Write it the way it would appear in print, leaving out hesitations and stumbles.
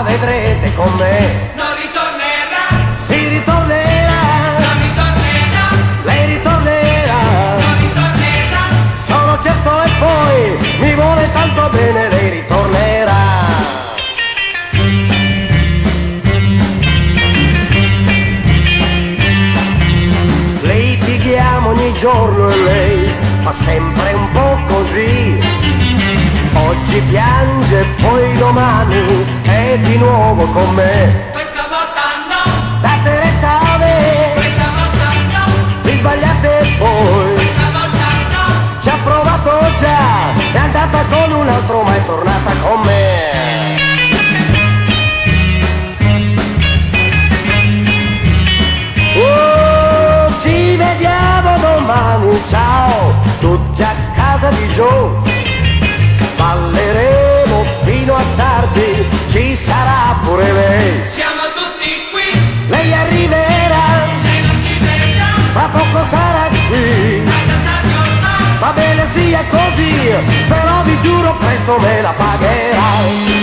vedrete con me. Non ritornerà, Si ritornerà, non ritornerà, lei ritornerà, non ritornerà. sono certo, e poi mi vuole tanto bene, lei ritornerà. Litighiamo ogni giorno e lei fa sempre un po' così. Oggi piange, poi domani è di nuovo con me. Questa volta no, Date retta a me, questa volta no, vi sbagliate voi. questa volta no. Ci ha provato già, è andata con un altro ma è tornata con me. Ci vediamo domani, ciao, tutti a casa di Joe. Balleremo fino a tardi, ci sarà pure lei. Siamo tutti qui, Lei arriverà, lei non ci vedrà, fra poco sarà qui. è già tardi ormai. Va bene sia così, però vi giuro presto me la pagherà.